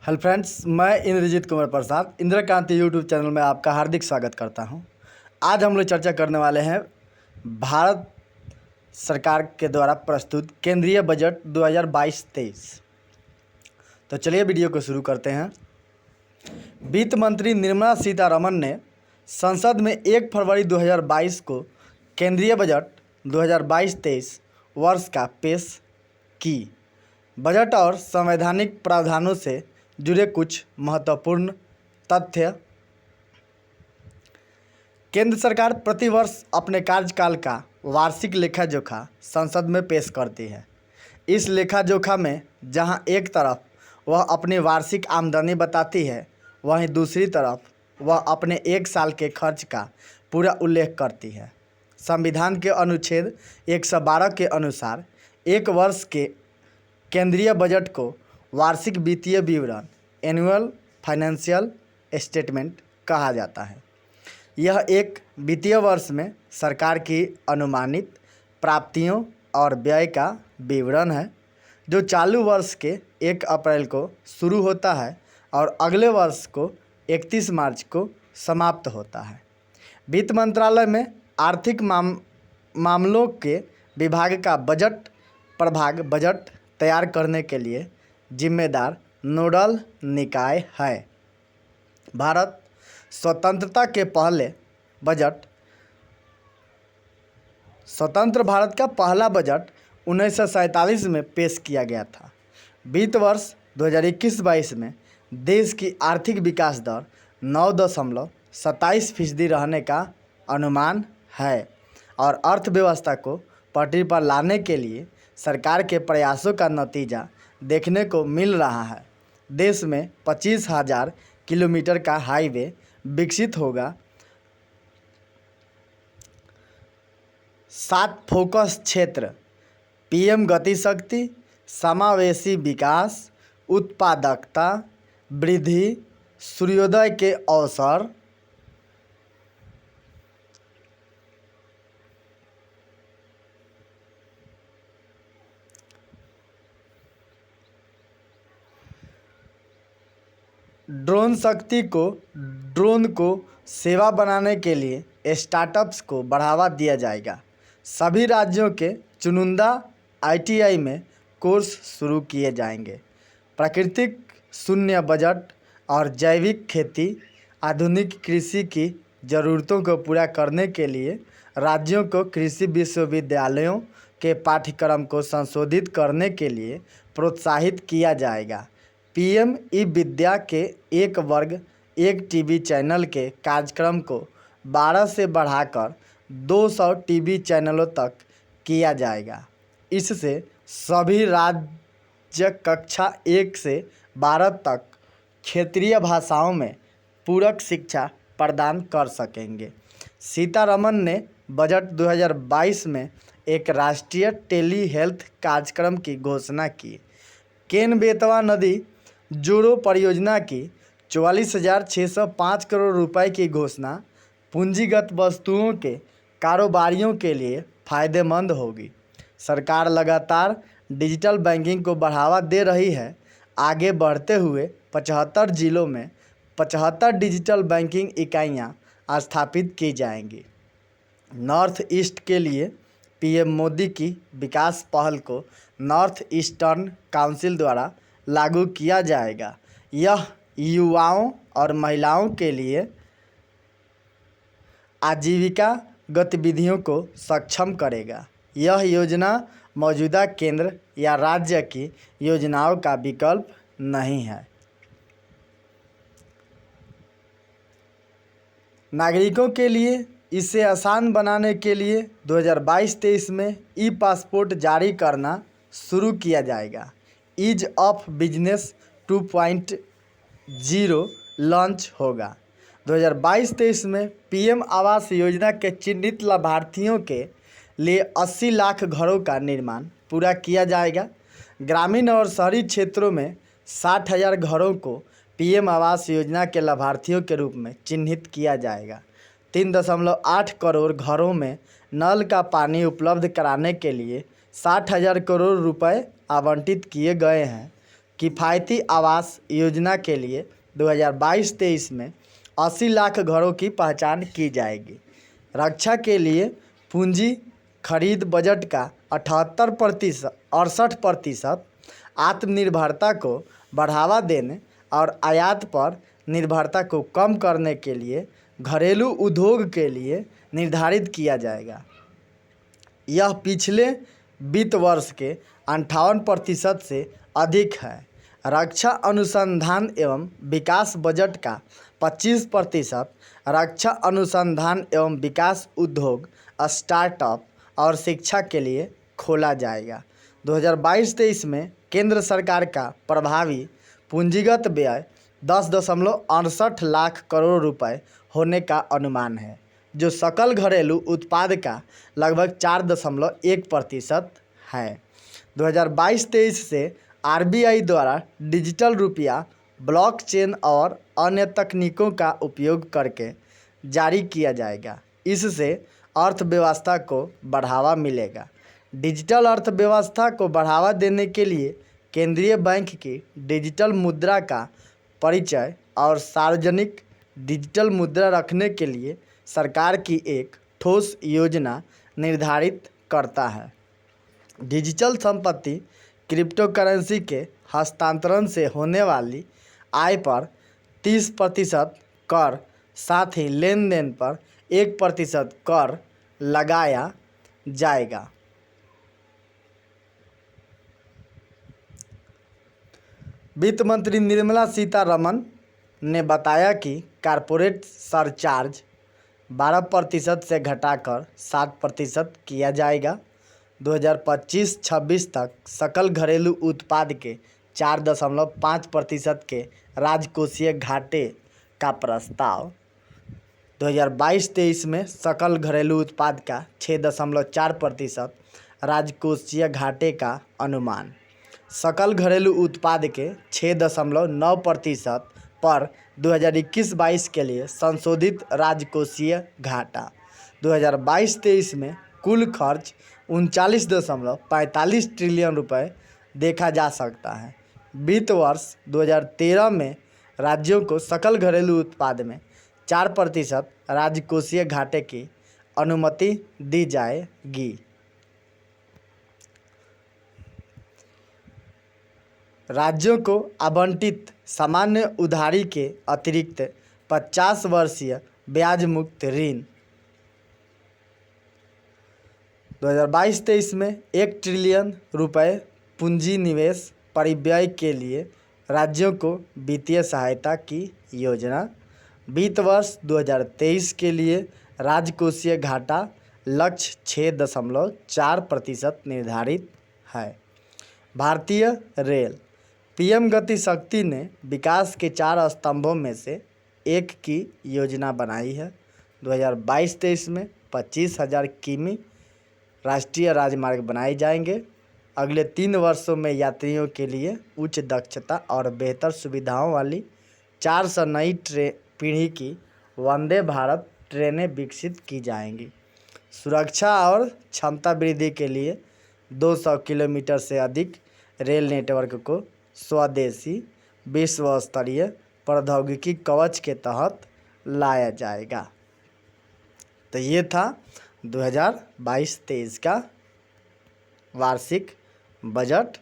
Hello friends, मैं इंद्रजीत कुमार प्रसाद इंदिरा क्रांति YouTube channel में आपका हार्दिक स्वागत करता हूं। आज हम लोग चर्चा करने वाले हैं भारत सरकार के द्वारा प्रस्तुत केंद्रीय बजट 2022-23। तो चलिए वीडियो को शुरू करते हैं। वित्त मंत्री निर्मला सीतारमण ने संसद में 1 फरवरी 2022 को केंद्रीय बजट 2022-23 वर्ष का पेश की। बजट और संवैधानिक प्रावधानों से जुड़े कुछ महत्वपूर्ण तथ्य। केंद्र सरकार प्रतिवर्ष अपने कार्यकाल का वार्षिक लेखा जोखा संसद में पेश करती है। इस लेखा जोखा में जहां एक तरफ वह अपनी वार्षिक आमदनी बताती है, वहीं दूसरी तरफ वह अपने एक साल के खर्च का पूरा उल्लेख करती है। संविधान के अनुच्छेद 112 के अनुसार एक वर्ष के केंद्रीय बजट को वार्षिक वित्तीय विवरण एनुअल फाइनेंशियल स्टेटमेंट कहा जाता है। यह एक वित्तीय वर्ष में सरकार की अनुमानित प्राप्तियों और व्यय का विवरण है, जो चालू वर्ष के 1 अप्रैल को शुरू होता है और अगले वर्ष को 31 मार्च को समाप्त होता है। वित्त मंत्रालय में आर्थिक मामलों के विभाग का बजट प्रभाग बजट तैयार करने के लिए जिम्मेदार नोडल निकाय है। भारत स्वतंत्रता के पहले स्वतंत्र भारत का पहला बजट 1947 में पेश किया गया था। वित्त वर्ष 2021-22 में देश की आर्थिक विकास दर 9.27% रहने का अनुमान है और अर्थव्यवस्था को पटरी पर लाने के लिए सरकार के प्रयासों का नतीजा देखने को मिल रहा है। देश में 25,000 किलोमीटर का हाईवे विकसित होगा। 7 फोकस क्षेत्र पीएम गति शक्ति, समावेशी विकास, उत्पादकता वृद्धि, सूर्योदय के अवसर, ड्रोन को सेवा बनाने के लिए स्टार्टअप्स को बढ़ावा दिया जाएगा। सभी राज्यों के चुनिंदा आईटीआई में कोर्स शुरू किए जाएंगे। प्राकृतिक शून्य बजट और जैविक खेती, आधुनिक कृषि की ज़रूरतों को पूरा करने के लिए राज्यों को कृषि विश्वविद्यालयों के पाठ्यक्रम को संशोधित करने के लिए प्रोत्साहित किया जाएगा। पीएम ई विद्या के एक वर्ग एक टीवी चैनल के कार्यक्रम को 12 से बढ़ाकर 200 टीवी चैनलों तक किया जाएगा। इससे सभी राज्य कक्षा 1 से 12 तक क्षेत्रीय भाषाओं में पूरक शिक्षा प्रदान कर सकेंगे। सीतारमण ने बजट 2022 में एक राष्ट्रीय टेली हेल्थ कार्यक्रम की घोषणा की। केन बेतवा नदी जोड़ो परियोजना की 44,605 करोड़ रुपए की घोषणा पूंजीगत वस्तुओं के कारोबारियों के लिए फ़ायदेमंद होगी। सरकार लगातार डिजिटल बैंकिंग को बढ़ावा दे रही है। आगे बढ़ते हुए 75 जिलों में 75 डिजिटल बैंकिंग इकाइयां स्थापित की जाएंगी। नॉर्थ ईस्ट के लिए पीएम मोदी की विकास पहल को नॉर्थ ईस्टर्न काउंसिल द्वारा लागू किया जाएगा। यह युवाओं और महिलाओं के लिए आजीविका गतिविधियों को सक्षम करेगा। यह योजना मौजूदा केंद्र या राज्य की योजनाओं का विकल्प नहीं है। नागरिकों के लिए इसे आसान बनाने के लिए 2022-23 में ई पासपोर्ट जारी करना शुरू किया जाएगा। ईज ऑफ बिजनेस 2.0 लॉन्च होगा। 2022-23 में पीएम आवास योजना के चिन्हित लाभार्थियों के लिए 80 लाख घरों का निर्माण पूरा किया जाएगा। ग्रामीण और शहरी क्षेत्रों में 60,000 घरों को पीएम आवास योजना के लाभार्थियों के रूप में चिन्हित किया जाएगा। 3.8 करोड़ घरों में नल का पानी उपलब्ध कराने के लिए 60,000 करोड़ रुपए आवंटित किए गए हैं। किफ़ायती आवास योजना के लिए 2022-23 में 80 लाख घरों की पहचान की जाएगी। रक्षा के लिए पूंजी खरीद बजट का 68% आत्मनिर्भरता को बढ़ावा देने और आयात पर निर्भरता को कम करने के लिए घरेलू उद्योग के लिए निर्धारित किया जाएगा। यह पिछले वित्त वर्ष के 58% से अधिक है। रक्षा अनुसंधान एवं विकास बजट का 25% रक्षा अनुसंधान एवं विकास उद्योग, स्टार्टअप और शिक्षा के लिए खोला जाएगा। 2022-23 में केंद्र सरकार का प्रभावी पूंजीगत व्यय 10.68 लाख करोड़ रुपए होने का अनुमान है, जो सकल घरेलू उत्पाद का लगभग 4.1% है। 2022-23 से आरबीआई द्वारा डिजिटल रुपया, ब्लॉकचेन और अन्य तकनीकों का उपयोग करके जारी किया जाएगा। इससे अर्थव्यवस्था को बढ़ावा मिलेगा। डिजिटल अर्थव्यवस्था को बढ़ावा देने के लिए केंद्रीय बैंक की डिजिटल मुद्रा का परिचय और सार्वजनिक डिजिटल मुद्रा रखने के लिए सरकार की एक ठोस योजना निर्धारित करता है। डिजिटल संपत्ति क्रिप्टो करेंसी के हस्तांतरण से होने वाली आय पर 30% कर, साथ ही लेन देन पर 1% कर लगाया जाएगा। वित्त मंत्री निर्मला सीतारमण ने बताया कि कॉरपोरेट सरचार्ज 12% से घटाकर 7% किया जाएगा। 2025-26 तक सकल घरेलू उत्पाद के 4.5% के राजकोषीय घाटे का प्रस्ताव। 2022-23 में सकल घरेलू उत्पाद का 6.4% राजकोषीय घाटे का अनुमान। सकल घरेलू उत्पाद के 6.9% पर 2021-22 के लिए संशोधित राजकोषीय घाटा। 2022-23 में कुल खर्च 39.45 ट्रिलियन रुपए देखा जा सकता है। वित्त वर्ष 2013 में राज्यों को सकल घरेलू उत्पाद में 4% राजकोषीय घाटे की अनुमति दी जाएगी। राज्यों को आवंटित सामान्य उधारी के अतिरिक्त 50 वर्षीय ब्याज मुक्त ऋण। 2022-23 में 1 ट्रिलियन रुपए पूंजी निवेश परिव्यय के लिए राज्यों को वित्तीय सहायता की योजना। वित्त वर्ष 2023 के लिए राजकोषीय घाटा लक्ष्य 6.4% निर्धारित है। भारतीय रेल पीएम गति शक्ति ने विकास के 4 स्तंभों में से एक की योजना बनाई है। 2022-23 में 25,000 किमी राष्ट्रीय राजमार्ग बनाए जाएंगे। अगले 3 वर्षों में यात्रियों के लिए उच्च दक्षता और बेहतर सुविधाओं वाली 400 नई पीढ़ी की वंदे भारत ट्रेनें विकसित की जाएंगी। सुरक्षा और क्षमता वृद्धि के लिए 200 किलोमीटर से अधिक रेल नेटवर्क को स्वदेशी विश्व स्तरीय प्रौद्योगिकी कवच के तहत लाया जाएगा। तो ये था 2022-23 का वार्षिक बजट।